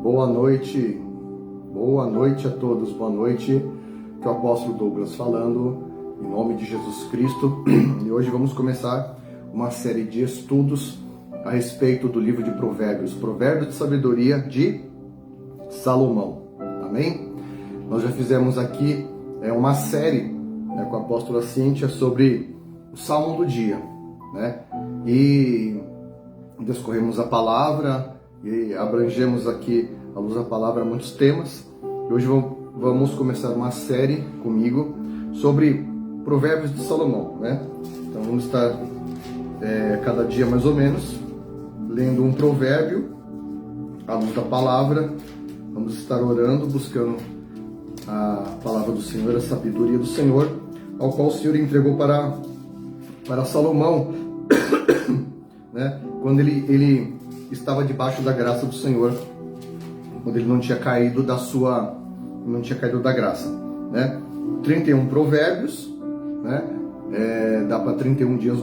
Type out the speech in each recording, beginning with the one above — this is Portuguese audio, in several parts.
Boa noite a todos, boa noite, que é o apóstolo Douglas falando, em nome de Jesus Cristo, e hoje vamos começar uma série de estudos a respeito do livro de Provérbios, Provérbios de Sabedoria de Salomão, amém? Nós já fizemos aqui uma série com a apóstola Cíntia sobre o Salmo do dia, e discorremos a palavra e abrangemos aqui, à luz da palavra, muitos temas. E hoje vamos começar uma série comigo sobre Provérbios de Salomão, Então vamos estar cada dia mais ou menos lendo um provérbio à luz da palavra. Vamos estar orando, buscando a palavra do Senhor, a sabedoria do Senhor, ao qual o Senhor entregou para Salomão, quando ele estava debaixo da graça do Senhor, quando ele não tinha caído da graça, 31 provérbios, dá para 31 dias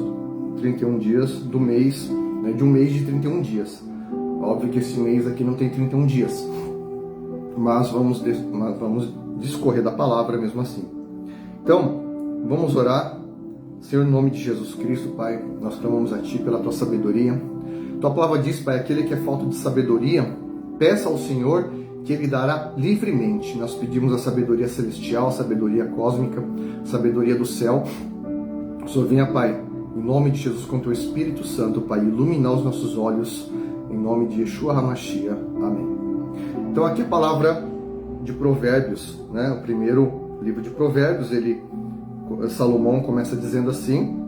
do mês, de um mês de 31 dias. Óbvio que esse mês aqui não tem 31 dias, mas vamos discorrer da palavra mesmo assim. Então, vamos orar. Senhor, em nome de Jesus Cristo, Pai, nós clamamos a Ti pela Tua sabedoria. Tua palavra diz, Pai, aquele que é falta de sabedoria, peça ao Senhor que Ele dará livremente. Nós pedimos a sabedoria celestial, a sabedoria cósmica, a sabedoria do céu. O Senhor venha, Pai, em nome de Jesus, com Teu Espírito Santo, Pai, iluminar os nossos olhos, em nome de Yeshua HaMashiach. Amém. Então aqui a palavra de Provérbios, o primeiro livro de Provérbios, Salomão começa dizendo assim,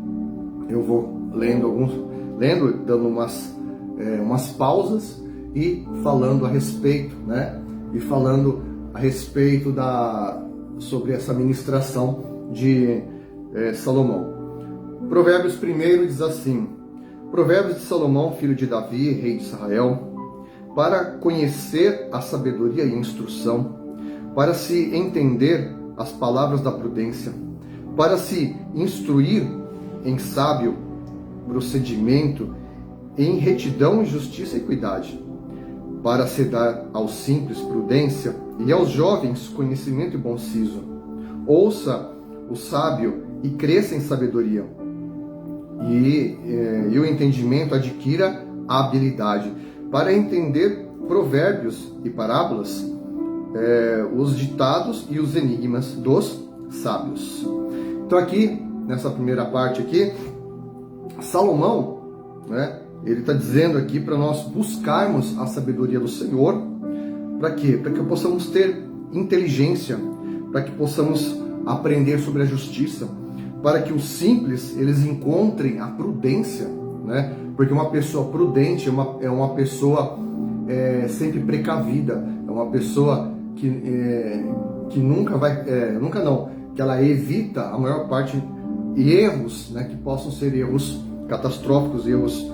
eu vou dando umas pausas e falando a respeito, sobre essa ministração de Salomão. Provérbios primeiro diz assim: Provérbios de Salomão, filho de Davi, rei de Israel, para conhecer a sabedoria e a instrução, para se entender as palavras da prudência, para se instruir em sábio procedimento, em retidão, justiça e equidade, para se dar aos simples prudência e aos jovens conhecimento e bom siso. Ouça o sábio e cresça em sabedoria, e o entendimento adquira a habilidade, para entender provérbios e parábolas, os ditados e os enigmas dos sábios. Então aqui, nessa primeira parte aqui, Salomão, ele está dizendo aqui para nós buscarmos a sabedoria do Senhor. Para quê? Para que possamos ter inteligência, para que possamos aprender sobre a justiça, para que os simples eles encontrem a prudência, Porque uma pessoa prudente é uma pessoa sempre precavida, é uma pessoa que que ela evita a maior parte de erros, que possam ser erros catastróficos, erros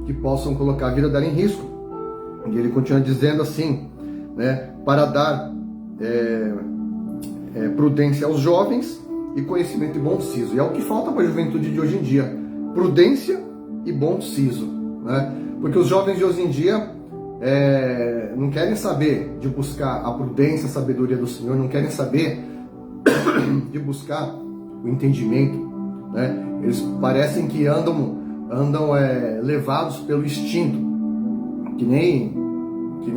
que possam colocar a vida dela em risco. E ele continua dizendo assim, para dar prudência aos jovens e conhecimento e bom siso. E é o que falta para a juventude de hoje em dia: prudência e bom siso, Porque os jovens de hoje em dia não querem saber de buscar a prudência, a sabedoria do Senhor, não querem saber de buscar o entendimento, Eles parecem que andam levados pelo instinto, que nem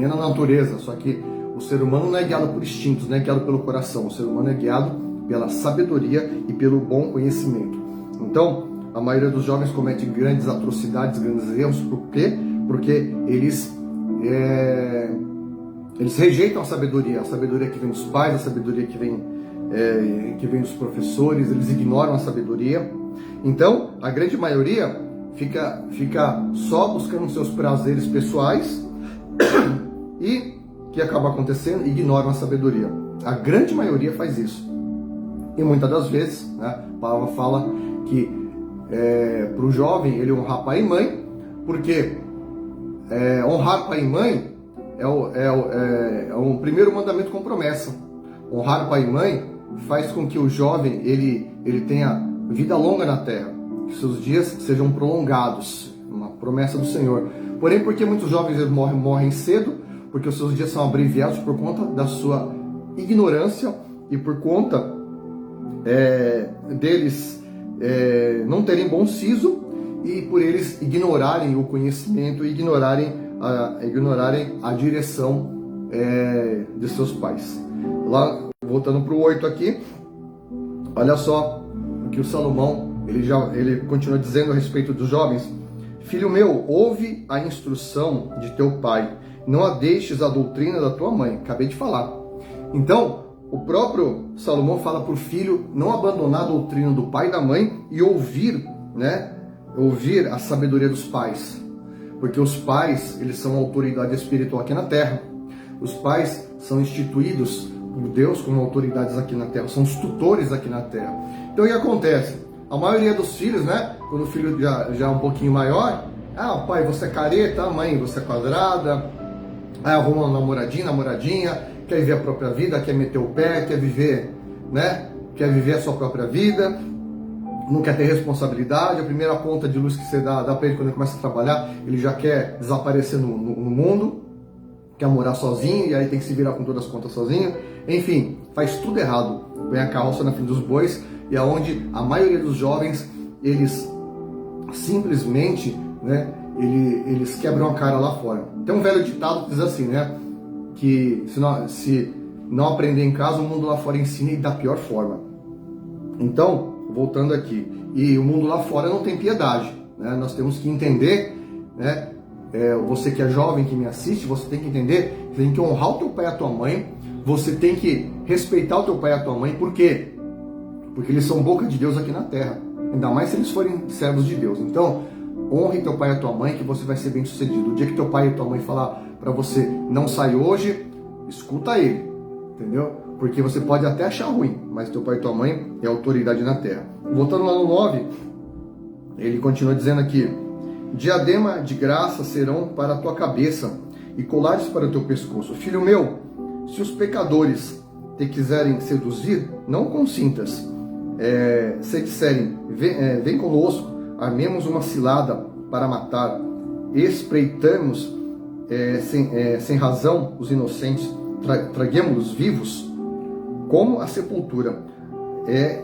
na natureza, só que o ser humano não é guiado por instintos, não é guiado pelo coração, o ser humano é guiado pela sabedoria e pelo bom conhecimento. Então, a maioria dos jovens comete grandes atrocidades, grandes erros. Por quê? Porque eles rejeitam a sabedoria que vem dos pais, a sabedoria que vem dos professores, eles ignoram a sabedoria. Então, a grande maioria fica só buscando seus prazeres pessoais e o que acaba acontecendo? Ignoram a sabedoria. A grande maioria faz isso. E muitas das vezes, a palavra fala que para o jovem ele honrar pai e mãe, porque honrar pai e mãe é o primeiro mandamento com promessa. Honrar pai e mãe faz com que o jovem ele tenha vida longa na terra, que seus dias sejam prolongados, uma promessa do Senhor. Porém, porque muitos jovens morrem cedo, porque os seus dias são abreviados por conta da sua ignorância e por conta deles não terem bom siso e por eles ignorarem o conhecimento e ignorarem a direção de seus pais. Lá, voltando para o 8 aqui, olha só o que o Salomão ele continua dizendo a respeito dos jovens. Filho meu, ouve a instrução de teu pai, não a deixes a doutrina da tua mãe. Acabei de falar. Então, o próprio Salomão fala para o filho não abandonar a doutrina do pai e da mãe e ouvir a sabedoria dos pais. Porque os pais, eles são a autoridade espiritual aqui na terra. Os pais são instituídos por Deus como autoridades aqui na terra, são os tutores aqui na terra. Então o que acontece? A maioria dos filhos, quando o filho já é um pouquinho maior, pai, você é careta, mãe, você é quadrada, arruma uma namoradinha, quer viver a própria vida, quer meter o pé, quer viver a sua própria vida, não quer ter responsabilidade. A primeira ponta de luz que você dá para ele quando ele começa a trabalhar, ele já quer desaparecer no mundo, quer morar sozinho e aí tem que se virar com todas as contas sozinho. Enfim, faz tudo errado, põe a carroça na frente dos bois, e é onde a maioria dos jovens, eles simplesmente, eles quebram a cara lá fora. Tem um velho ditado que diz assim, que se não aprender em casa, o mundo lá fora ensina e da pior forma. Então, voltando aqui, e o mundo lá fora não tem piedade, nós temos que entender, você que é jovem, que me assiste, você tem que entender, você tem que honrar o teu pai e a tua mãe, você tem que respeitar o teu pai e a tua mãe. Por quê? Porque eles são boca de Deus aqui na terra, ainda mais se eles forem servos de Deus. Então, honre teu pai e a tua mãe, que você vai ser bem sucedido. O dia que teu pai e tua mãe falar para você, não sai hoje, escuta ele, entendeu? Porque você pode até achar ruim, mas teu pai e tua mãe é autoridade na terra. Voltando lá no 9, ele continua dizendo aqui: diadema de graça serão para a tua cabeça e colares para o teu pescoço. Filho meu, se os pecadores te quiserem seduzir, não consintas. Se disserem, vem conosco, armemos uma cilada para matar, espreitamos sem razão os inocentes, traguemos-los vivos como a sepultura,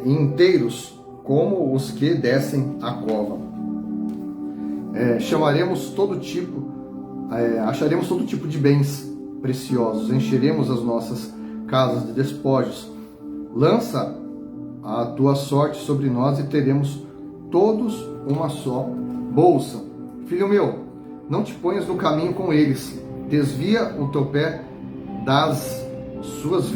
inteiros como os que descem a cova. Acharemos todo tipo de bens preciosos, encheremos as nossas casas de despojos. Lança a tua sorte sobre nós e teremos todos uma só bolsa. Filho meu, não te ponhas no caminho com eles, desvia o teu pé das suas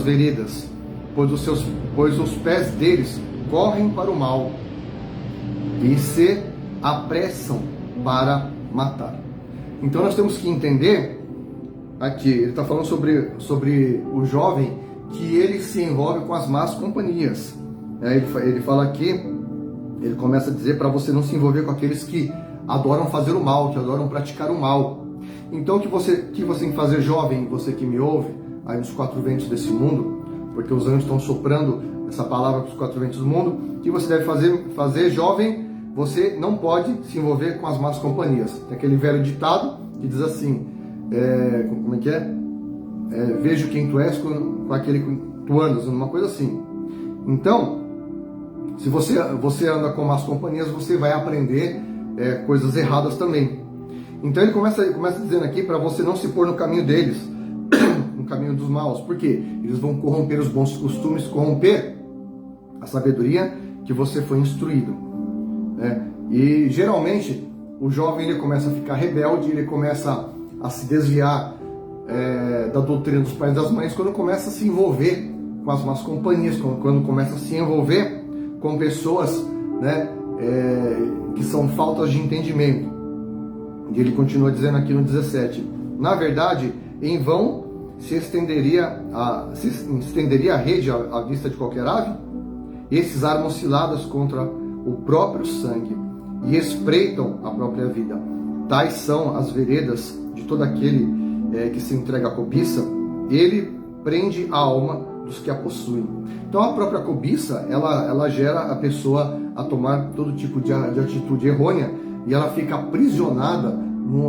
veredas, pois os pés deles correm para o mal e se apressam para matar. Então nós temos que entender aqui, ele está falando sobre o jovem, que ele se envolve com as más companhias. Ele fala aqui, ele começa a dizer para você não se envolver com aqueles que adoram fazer o mal, que adoram praticar o mal. Então o que você tem que fazer, jovem, você que me ouve, aí nos quatro ventos desse mundo, porque os anjos estão soprando essa palavra para os quatro ventos do mundo, o que você deve fazer, jovem, você não pode se envolver com as más companhias. Tem aquele velho ditado que diz assim, como é que é? Vejo quem tu és com aquele que tu andas, uma coisa assim. Então, se você anda com más companhias, você vai aprender coisas erradas também. Então ele começa dizendo aqui para você não se pôr no caminho deles, no caminho dos maus. Por quê? Eles vão corromper os bons costumes, corromper a sabedoria que você foi instruído. E geralmente o jovem ele começa a ficar rebelde, ele começa a se desviar da doutrina dos pais e das mães quando começa a se envolver com as más companhias, quando começa a se envolver com pessoas que são faltas de entendimento. E ele continua dizendo aqui no 17: na verdade, em vão se estenderia a rede à vista de qualquer ave? Esses armam ciladas contra o próprio sangue e espreitam a própria vida. Tais são as veredas de todo aquele que se entrega à cobiça. Ele prende a alma dos que a possuem. Então a própria cobiça, ela gera a pessoa a tomar todo tipo de atitude errônea, e ela fica aprisionada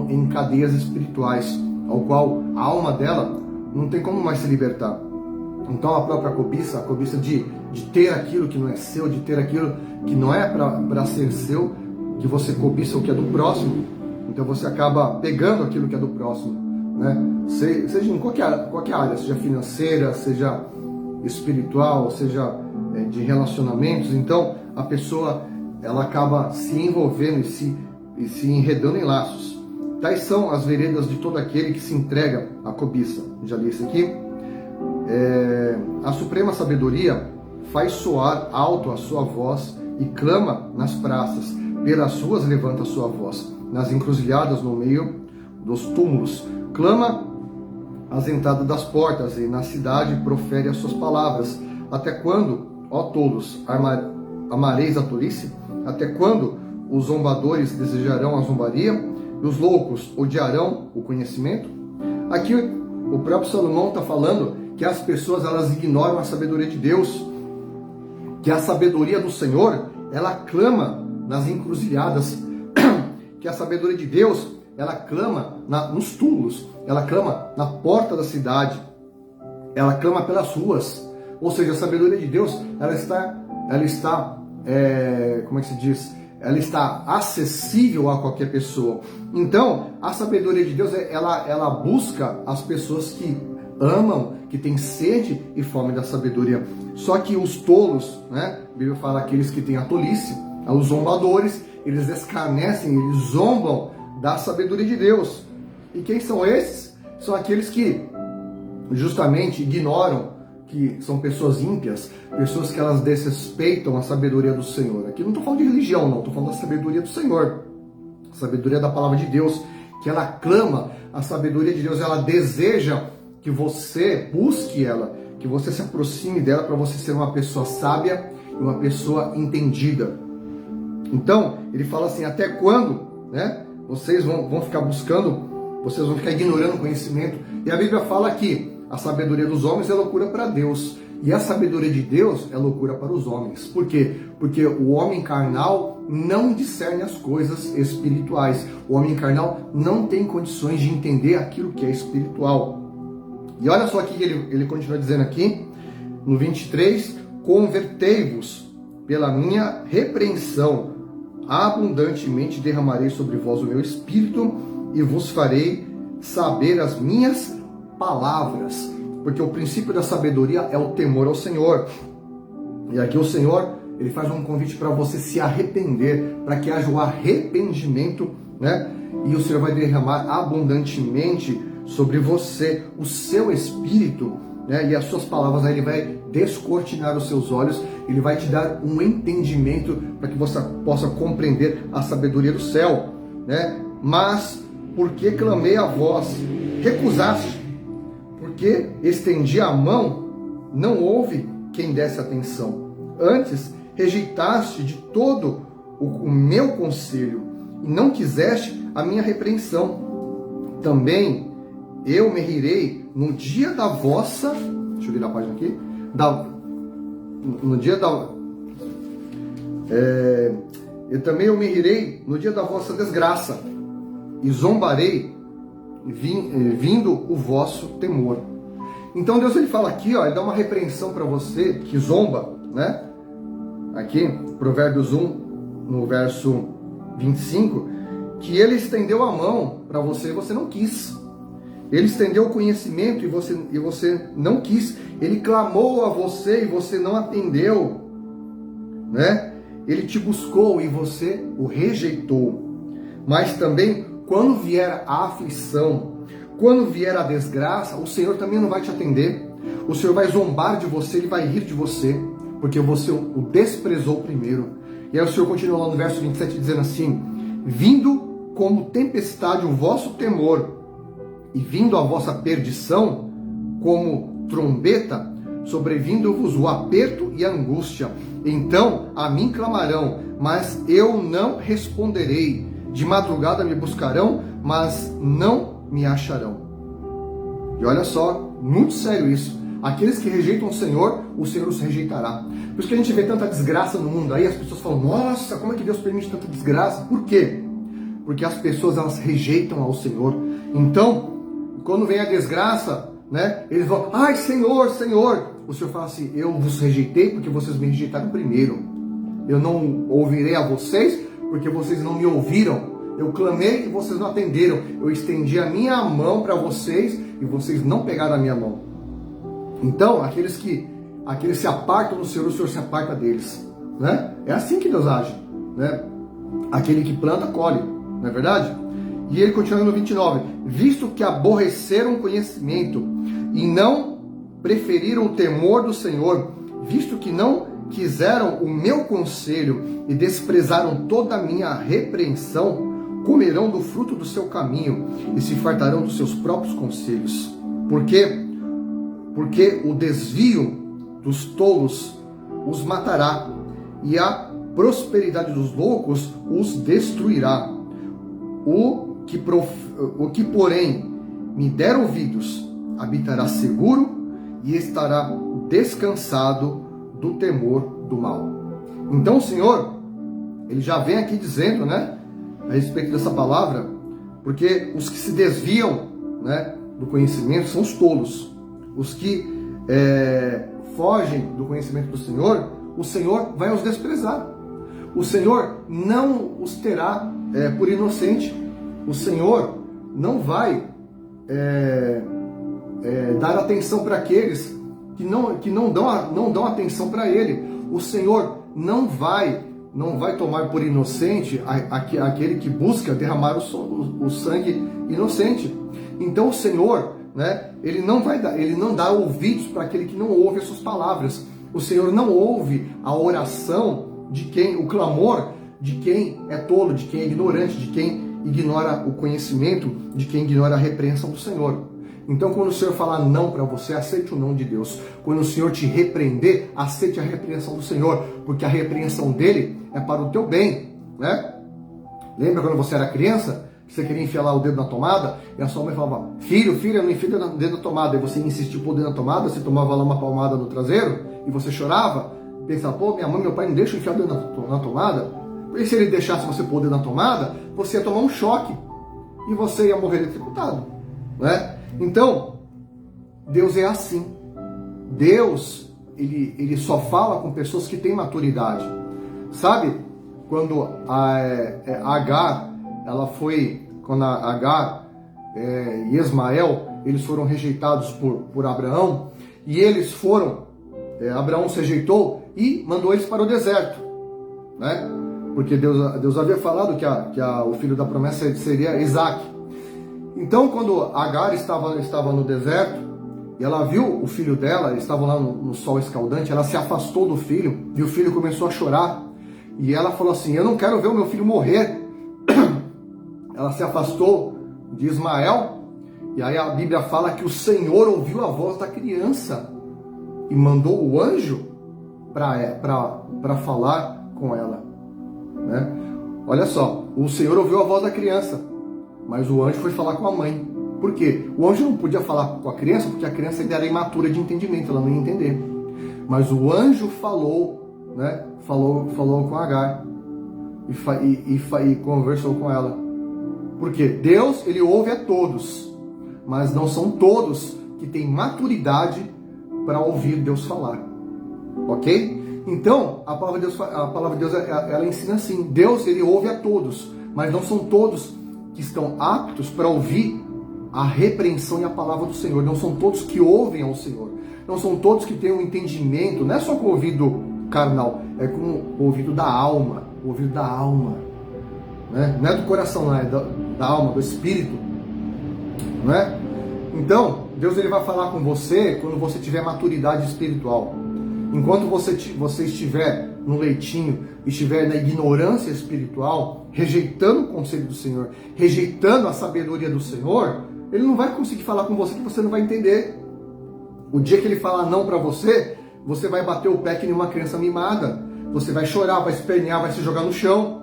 em cadeias espirituais. ao qual a alma dela não tem como mais se libertar. Então a própria cobiça, a cobiça de ter aquilo que não é seu, de ter aquilo que não é para ser seu, que você cobiça o que é do próximo, então você acaba pegando aquilo que é do próximo, né? Seja em qualquer área, seja financeira, seja espiritual, seja de relacionamentos. Então a pessoa, ela acaba se envolvendo e se enredando em laços. Tais são as veredas de todo aquele que se entrega à cobiça. Já li isso aqui. A suprema sabedoria faz soar alto a sua voz e clama nas praças, pelas ruas levanta a sua voz, nas encruzilhadas no meio dos túmulos, clama às entradas das portas, e na cidade profere as suas palavras. Até quando, ó tolos, amareis a tolice? Até quando os zombadores desejarão a zombaria e os loucos odiarão o conhecimento? Aqui o próprio Salomão está falando que as pessoas, elas ignoram a sabedoria de Deus, que a sabedoria do Senhor, ela clama nas encruzilhadas, que a sabedoria de Deus, ela clama nos túmulos, ela clama na porta da cidade, ela clama pelas ruas. Ou seja, a sabedoria de Deus, ela está como é que se diz? Ela está acessível a qualquer pessoa. Então, a sabedoria de Deus, ela busca as pessoas que amam, que têm sede e fome da sabedoria. Só que os tolos, né? A Bíblia fala aqueles que têm a tolice, os zombadores, eles escarnecem, eles zombam da sabedoria de Deus. E quem são esses? São aqueles que justamente ignoram, que são pessoas ímpias, pessoas que elas desrespeitam a sabedoria do Senhor. Aqui não estou falando de religião, não, estou falando da sabedoria do Senhor, a sabedoria da palavra de Deus, que ela clama, a sabedoria de Deus, ela deseja que você busque ela, que você se aproxime dela para você ser uma pessoa sábia e uma pessoa entendida. Então, ele fala assim, até quando, né, vocês vão ficar buscando, vocês vão ficar ignorando o conhecimento? E a Bíblia fala que a sabedoria dos homens é loucura para Deus, e a sabedoria de Deus é loucura para os homens. Por quê? Porque o homem carnal não discerne as coisas espirituais. O homem carnal não tem condições de entender aquilo que é espiritual. E olha só aqui que ele continua dizendo aqui, no 23, convertei-vos pela minha repreensão, abundantemente derramarei sobre vós o meu espírito e vos farei saber as minhas palavras. Porque o princípio da sabedoria é o temor ao Senhor. E aqui o Senhor, ele faz um convite para você se arrepender, para que haja o arrependimento, né? E o Senhor vai derramar abundantemente sobre você o seu espírito, né? E as suas palavras, aí ele vai descortinar os seus olhos, ele vai te dar um entendimento para que você possa compreender a sabedoria do céu, né? Mas porque clamei a vós, recusaste, porque estendi a mão, não houve quem desse atenção. Antes rejeitaste de todo o meu conselho e não quiseste a minha repreensão. Também eu me rirei no dia da vossa... Deixa eu virar a página aqui. Eu me rirei no dia da vossa desgraça e zombarei vindo o vosso temor. Então Deus, ele fala aqui, ó, ele dá uma repreensão para você que zomba, né? Aqui, Provérbios 1, no verso 25, que ele estendeu a mão para você e você não quis. Ele estendeu o conhecimento e você não quis. Ele clamou a você e você não atendeu, né? Ele te buscou e você o rejeitou. Mas também, quando vier a aflição, quando vier a desgraça, o Senhor também não vai te atender. O Senhor vai zombar de você, ele vai rir de você, porque você o desprezou primeiro. E aí o Senhor continua lá no verso 27 dizendo assim: vindo como tempestade o vosso temor, e vindo a vossa perdição como trombeta, sobrevindo-vos o aperto e a angústia. Então a mim clamarão, mas eu não responderei. De madrugada me buscarão, mas não me acharão. E olha só, muito sério isso. Aqueles que rejeitam o Senhor os rejeitará. Por isso que a gente vê tanta desgraça no mundo aí, as pessoas falam, nossa, como é que Deus permite tanta desgraça? Por quê? Porque as pessoas, elas rejeitam ao Senhor. Então, quando vem a desgraça, né, eles vão, ai Senhor, Senhor. O Senhor fala assim, eu vos rejeitei porque vocês me rejeitaram primeiro. Eu não ouvirei a vocês porque vocês não me ouviram. Eu clamei e vocês não atenderam. Eu estendi a minha mão para vocês e vocês não pegaram a minha mão. Então, aqueles se apartam do Senhor, o Senhor se aparta deles, né? É assim que Deus age, né? Aquele que planta, colhe, não é verdade? E ele continua no 29. Visto que aborreceram o conhecimento e não preferiram o temor do Senhor, visto que não quiseram o meu conselho e desprezaram toda a minha repreensão, comerão do fruto do seu caminho e se fartarão dos seus próprios conselhos. Por quê? Porque o desvio dos tolos os matará e a prosperidade dos loucos os destruirá. O que porém me der ouvidos habitará seguro e estará descansado do temor do mal. Então o Senhor, ele já vem aqui dizendo, né, a respeito dessa palavra, porque os que se desviam, né, do conhecimento são os tolos. Os que fogem do conhecimento do Senhor, o Senhor vai os desprezar. O Senhor não os terá por inocente. O Senhor não vai dar atenção para aqueles que não dão atenção para Ele. O Senhor não vai tomar por inocente aquele que busca derramar o sangue inocente. Então o Senhor, né, ele não dá ouvidos para aquele que não ouve as suas palavras. O Senhor não ouve a oração de quem, o clamor de quem é tolo, de quem é ignorante, de quem ignora o conhecimento, de quem ignora a repreensão do Senhor. Então, quando o Senhor falar não para você, aceite o não de Deus. Quando o Senhor te repreender, aceite a repreensão do Senhor, porque a repreensão dele é para o teu bem, né? Lembra quando você era criança, você queria enfiar lá o dedo na tomada, e a sua mãe falava, filho, eu não enfio o dedo na tomada, e você insistiu por o dedo na tomada, você tomava lá uma palmada no traseiro, e você chorava, pensava, pô, minha mãe e meu pai não deixam enfiar o dedo na tomada, e se ele deixasse você pôr o dedo na tomada, você ia tomar um choque, e você ia morrer eletrocutado, né? Então, Deus é assim. Deus, ele só fala com pessoas que têm maturidade. Sabe, quando a Agar, quando a Agar e Ismael, eles foram rejeitados por Abraão, e eles Abraão se rejeitou e mandou eles para o deserto, né? Porque Deus havia falado que o filho da promessa seria Isaac. Então, quando Agar estava no deserto, e ela viu o filho dela, eles estavam lá no sol escaldante, ela se afastou do filho, e o filho começou a chorar. E ela falou assim, eu não quero ver o meu filho morrer. Ela se afastou de Ismael, e aí a Bíblia fala que o Senhor ouviu a voz da criança, e mandou o anjo para falar com ela, né? Olha só, o Senhor ouviu a voz da criança, mas o anjo foi falar com a mãe. Por quê? O anjo não podia falar com a criança, porque a criança ainda era imatura de entendimento, ela não ia entender. Mas o anjo falou, né? Falou com Agar e conversou com ela. Porque Deus, ele ouve a todos, mas não são todos que têm maturidade para ouvir Deus falar. Ok? Então, a palavra de Deus, ela ensina assim, Deus, ele ouve a todos, mas não são todos que estão aptos para ouvir a repreensão e a palavra do Senhor. Não são todos que ouvem ao Senhor. Não são todos que têm um entendimento, não é só com o ouvido carnal, é com o ouvido da alma. O ouvido da alma. Né? Não é do coração, não é da alma, do espírito. Não é? Então, Deus, ele vai falar com você quando você tiver maturidade espiritual. Enquanto você estiver no leitinho, estiver na ignorância espiritual, rejeitando o conselho do Senhor, rejeitando a sabedoria do Senhor, ele não vai conseguir falar com você, que você não vai entender. O dia que ele falar não para você, você vai bater o pé que nem uma criança mimada. Você vai chorar, vai espernear, vai se jogar no chão.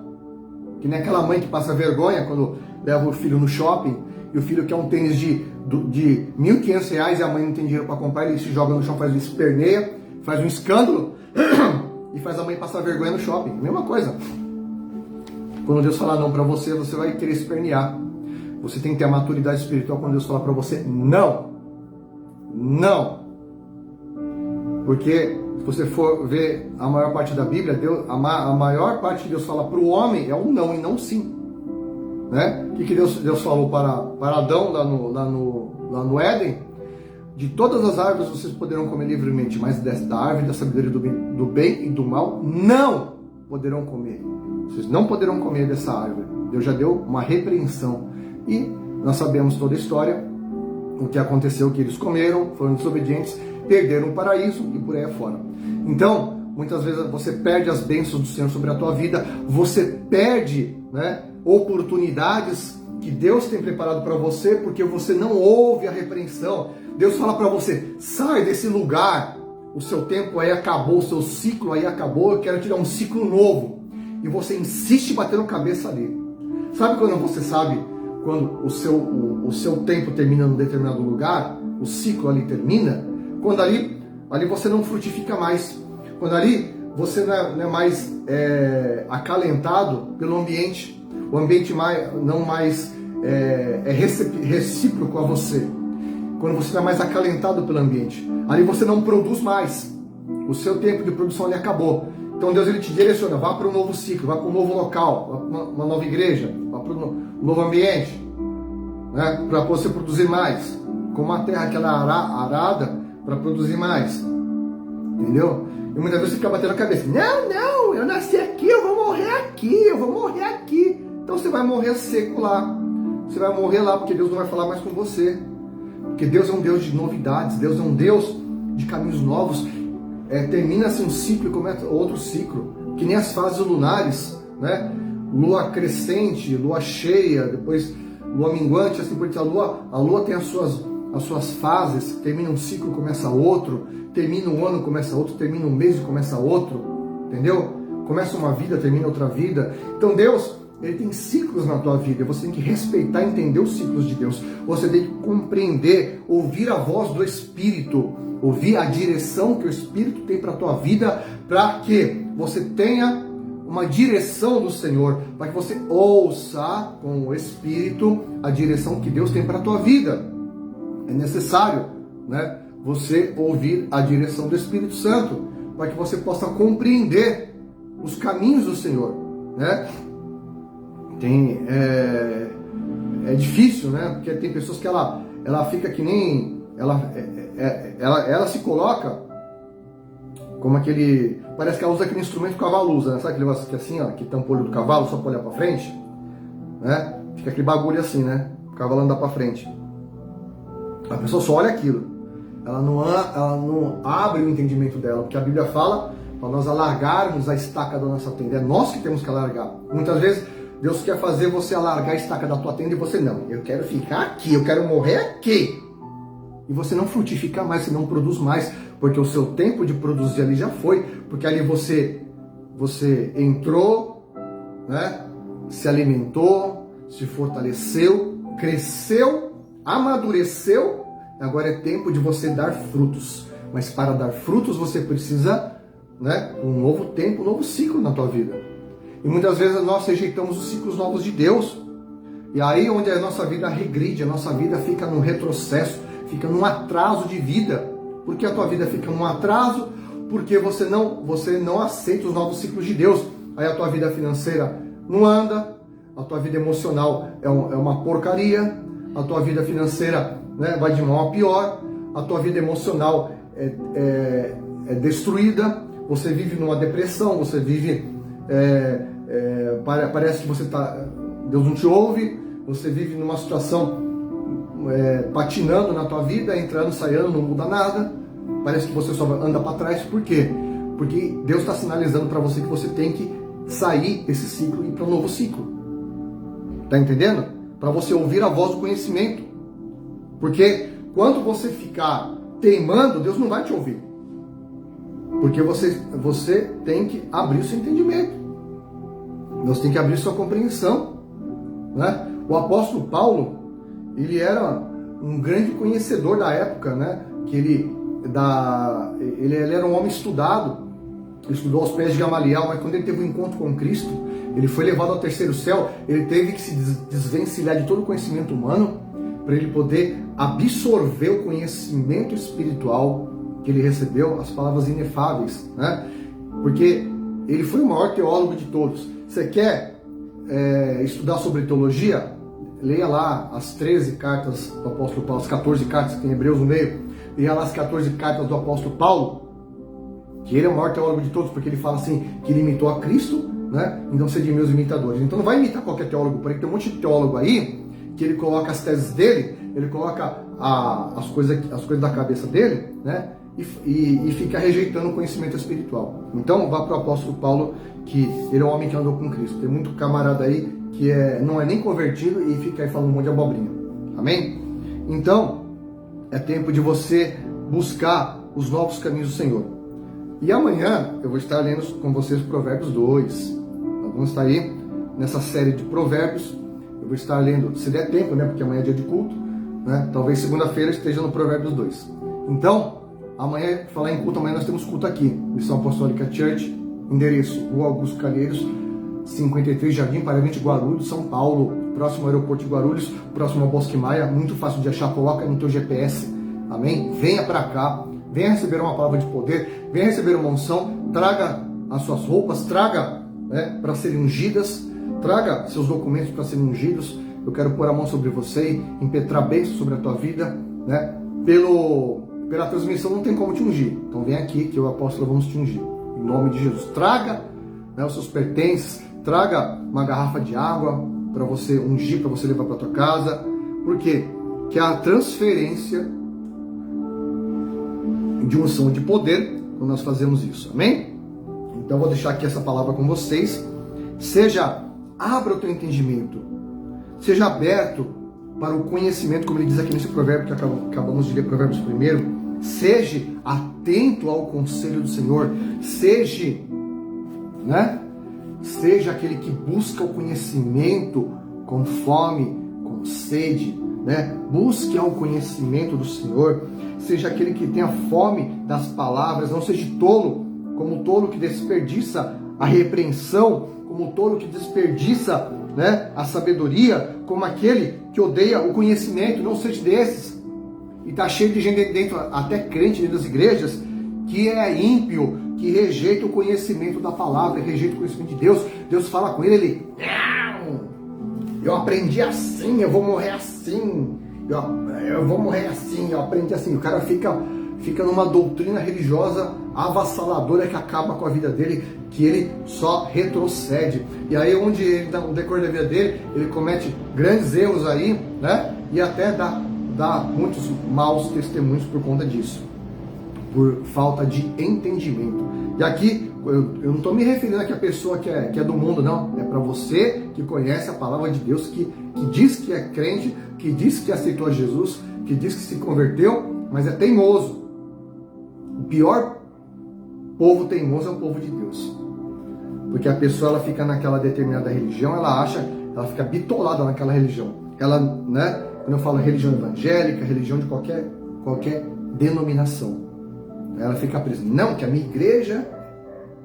Que nem aquela mãe que passa vergonha quando leva o filho no shopping e o filho quer um tênis de R$1.500 e a mãe não tem dinheiro para comprar, ele se joga no chão, faz um esperneia, faz um escândalo e faz a mãe passar vergonha no shopping. Mesma coisa. Quando Deus falar não para você, você vai querer espernear. Você tem que ter a maturidade espiritual quando Deus fala para você não. Não. Porque se você for ver a maior parte da Bíblia, a maior parte que Deus fala para o homem é um não e não sim. Né? O que Deus falou para Adão lá no Éden? De todas as árvores vocês poderão comer livremente, mas desta árvore da sabedoria do bem e do mal não poderão comer. Vocês não poderão comer dessa árvore. Deus já deu uma repreensão. E nós sabemos toda a história, o que aconteceu, que eles comeram, foram desobedientes, perderam o paraíso e por aí afora. Então, muitas vezes você perde as bênçãos do Senhor sobre a tua vida, você perde, né, oportunidades que Deus tem preparado para você, porque você não ouve a repreensão. Deus fala para você, sai desse lugar, o seu tempo aí acabou, o seu ciclo aí acabou, eu quero te dar um ciclo novo. E você insiste batendo cabeça ali. Sabe quando você sabe, quando o seu tempo termina num determinado lugar, o ciclo ali termina, quando ali você não frutifica mais, quando ali você não é mais acalentado pelo ambiente, o ambiente não mais é recíproco a você, quando você não é mais acalentado pelo ambiente, ali você não produz mais, o seu tempo de produção ali acabou. Então Deus ele te direciona, vá para um novo ciclo, vá para um novo local, vá para uma nova igreja, vá para um novo ambiente, né, para você produzir mais, como a terra que ela é arada para produzir mais, entendeu? E muitas vezes você fica batendo a cabeça, não, eu nasci aqui, eu vou morrer aqui. Então você vai morrer seco lá, você vai morrer lá porque Deus não vai falar mais com você, porque Deus é um Deus de novidades, Deus é um Deus de caminhos novos. Termina-se um ciclo e começa outro ciclo, que nem as fases lunares, né? Lua crescente, lua cheia, depois lua minguante, assim por diante. A lua tem as suas fases, termina um ciclo, começa outro, termina um ano, começa outro, termina um mês e começa outro, entendeu? Começa uma vida, termina outra vida. Então Deus, ele tem ciclos na tua vida, você tem que respeitar e entender os ciclos de Deus, você tem que compreender, ouvir a voz do Espírito, ouvir a direção que o Espírito tem para a tua vida, para que você tenha uma direção do Senhor, para que você ouça com o Espírito a direção que Deus tem para a tua vida. É necessário, né, você ouvir a direção do Espírito Santo, para que você possa compreender os caminhos do Senhor, né? É difícil, né? Porque tem pessoas que ela fica que nem ela se coloca como aquele, parece que ela usa aquele instrumento que o cavalo usa, né? Sabe aquele negócio que assim, ó, que tampa o olho do cavalo só para olhar para frente, né? Fica aquele bagulho assim, né? O cavalo anda para frente. A pessoa só olha aquilo. Ela não abre o entendimento dela, porque a Bíblia fala para nós alargarmos a estaca da nossa tenda. É nós que temos que alargar. Muitas vezes Deus quer fazer você alargar a estaca da tua tenda e você não. Eu quero ficar aqui, eu quero morrer aqui. E você não frutifica mais, você não produz mais, porque o seu tempo de produzir ali já foi, porque ali você entrou, né? Se alimentou, se fortaleceu, cresceu, amadureceu, agora é tempo de você dar frutos. Mas para dar frutos você precisa, né, um novo tempo, um novo ciclo na tua vida. E muitas vezes nós rejeitamos os ciclos novos de Deus. E aí onde a nossa vida regride, a nossa vida fica num retrocesso, fica num atraso de vida. Por que a tua vida fica num atraso? Porque você não aceita os novos ciclos de Deus. Aí a tua vida financeira não anda, a tua vida emocional é uma porcaria, a tua vida financeira, né, vai de mal a pior, a tua vida emocional é destruída, você vive numa depressão, você vive, parece que Deus não te ouve, você vive numa situação patinando na tua vida, entrando, saindo, não muda nada, parece que você só anda para trás. Por quê? Porque Deus está sinalizando para você que você tem que sair desse ciclo e ir para um novo ciclo. Tá entendendo? Para você ouvir a voz do conhecimento. Porque quando você ficar teimando, Deus não vai te ouvir. Porque você tem que abrir o seu entendimento. Deus tem que abrir sua compreensão, né? O apóstolo Paulo, ele era um grande conhecedor da época, né? Que ele era um homem estudado, ele estudou aos pés de Gamaliel, mas quando ele teve um encontro com Cristo, ele foi levado ao terceiro céu, ele teve que se desvencilhar de todo o conhecimento humano para ele poder absorver o conhecimento espiritual que ele recebeu, as palavras inefáveis, né? Porque ele foi o maior teólogo de todos. Você quer estudar sobre teologia? Leia lá as 13 cartas do apóstolo Paulo, as 14 cartas que tem Hebreus no meio. Leia lá as 14 cartas do apóstolo Paulo, que ele é o maior teólogo de todos, porque ele fala assim, que ele imitou a Cristo, né? Então sede meus imitadores. Então não vai imitar qualquer teólogo, porque tem um monte de teólogo aí, que ele coloca as teses dele, ele coloca as coisas da cabeça dele, né? E fica rejeitando o conhecimento espiritual. Então vá para o apóstolo Paulo, que ele é um homem que andou com Cristo. Tem muito camarada aí que não é nem convertido e fica aí falando um monte de abobrinha. Amém? Então é tempo de você buscar os novos caminhos do Senhor. E amanhã eu vou estar lendo com vocês Provérbios 2. Nós vamos estar aí nessa série de provérbios. Eu vou estar lendo, se der tempo, né? Porque amanhã é dia de culto, né? Talvez segunda-feira esteja no Provérbios 2. Então, amanhã, falar em culto, amanhã nós temos culto aqui, Missão Apostólica Church, endereço Rua Augusto Calheiros, 53, Jardim Paramente, Guarulhos, São Paulo, próximo ao aeroporto de Guarulhos, próximo ao Bosque Maia, muito fácil de achar, coloca no teu GPS, amém? Venha para cá, venha receber uma palavra de poder, venha receber uma unção, traga as suas roupas, traga, né, para serem ungidas, traga seus documentos para serem ungidos. Eu quero pôr a mão sobre você, impetrar bênção sobre a tua vida, né? Pela transmissão não tem como te ungir. Então vem aqui que eu e o apóstolo vamos te ungir. Em nome de Jesus. Traga, né, os seus pertences, traga uma garrafa de água para você ungir, para você levar para tua casa. Por quê? Que é a transferência de unção de poder quando nós fazemos isso. Amém? Então eu vou deixar aqui essa palavra com vocês. Abra o teu entendimento. Seja aberto para o conhecimento, como ele diz aqui nesse provérbio que acabamos de ler, Provérbios 1. Seja atento ao conselho do Senhor. Seja aquele que busca o conhecimento com fome, com sede, né? Busque ao conhecimento do Senhor. Seja aquele que tenha fome das palavras. Não seja tolo, como o tolo que desperdiça a repreensão, como o tolo que desperdiça, né, a sabedoria, como aquele que odeia o conhecimento. Não seja desses. E está cheio de gente dentro, até crente dentro das igrejas, que é ímpio, que rejeita o conhecimento da palavra, rejeita o conhecimento de Deus. Deus fala com ele, eu aprendi assim, eu vou morrer assim, eu vou morrer assim, eu aprendi assim. O cara fica numa doutrina religiosa avassaladora que acaba com a vida dele, que ele só retrocede. E aí onde ele, no decorrer da vida dele, ele comete grandes erros aí, né? E até dá muitos maus testemunhos por conta disso, por falta de entendimento. E aqui eu não estou me referindo aqui a pessoa que é do mundo, não. É para você que conhece a palavra de Deus, que diz que é crente, que diz que aceitou a Jesus, que diz que se converteu, mas é teimoso. O pior povo teimoso é o povo de Deus. Porque a pessoa, ela fica naquela determinada religião, ela fica bitolada naquela religião. Ela, né, quando eu falo religião evangélica, religião de qualquer denominação, ela fica presa. Não, que a minha igreja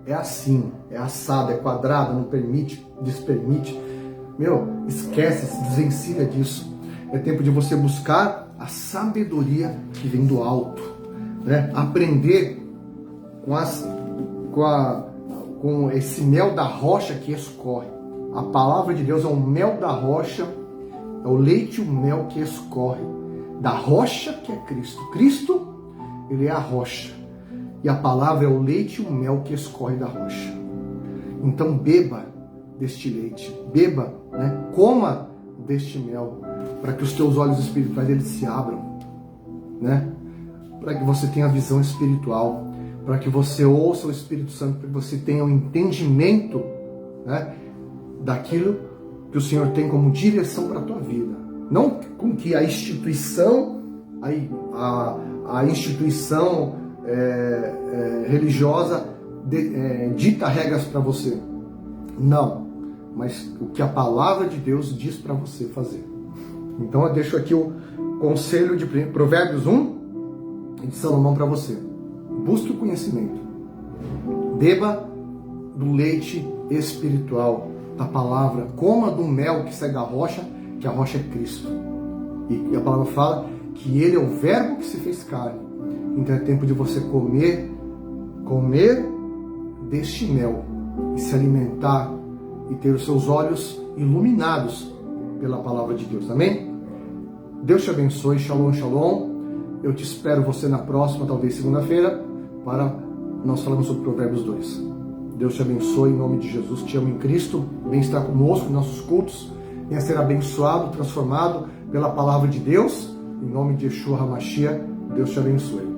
é assim, é assada, é quadrada, não permite, despermite. Meu, esquece, se desvencilha disso. É tempo de você buscar a sabedoria que vem do alto, né? Aprender com esse mel da rocha que escorre. A palavra de Deus é o mel da rocha, é o leite e o mel que escorre da rocha que é Cristo. Cristo, ele é a rocha. E a palavra é o leite e o mel que escorre da rocha. Então beba deste leite, beba, né? Coma deste mel, para que os teus olhos espirituais eles se abram, né? Para que você tenha a visão espiritual, para que você ouça o Espírito Santo, para que você tenha o entendimento, né, daquilo que o Senhor tem como direção para a tua vida. Não com que a instituição, a instituição religiosa dita regras para você. Não, mas o que a palavra de Deus diz para você fazer. Então eu deixo aqui o conselho de Provérbios 1 de Salomão para você. Busque o conhecimento. Beba do leite espiritual. da palavra, coma do mel que segue a rocha, que a rocha é Cristo. E a palavra fala que Ele é o verbo que se fez carne. Então é tempo de você comer deste mel e se alimentar e ter os seus olhos iluminados pela palavra de Deus. Amém? Deus te abençoe. Shalom, shalom. Eu te espero você na próxima, talvez segunda-feira, para nós falarmos sobre Provérbios 2. Deus te abençoe em nome de Jesus. Te amo em Cristo. Venha estar conosco em nossos cultos. Venha ser abençoado, transformado pela palavra de Deus. Em nome de Yeshua HaMashiach. Deus te abençoe.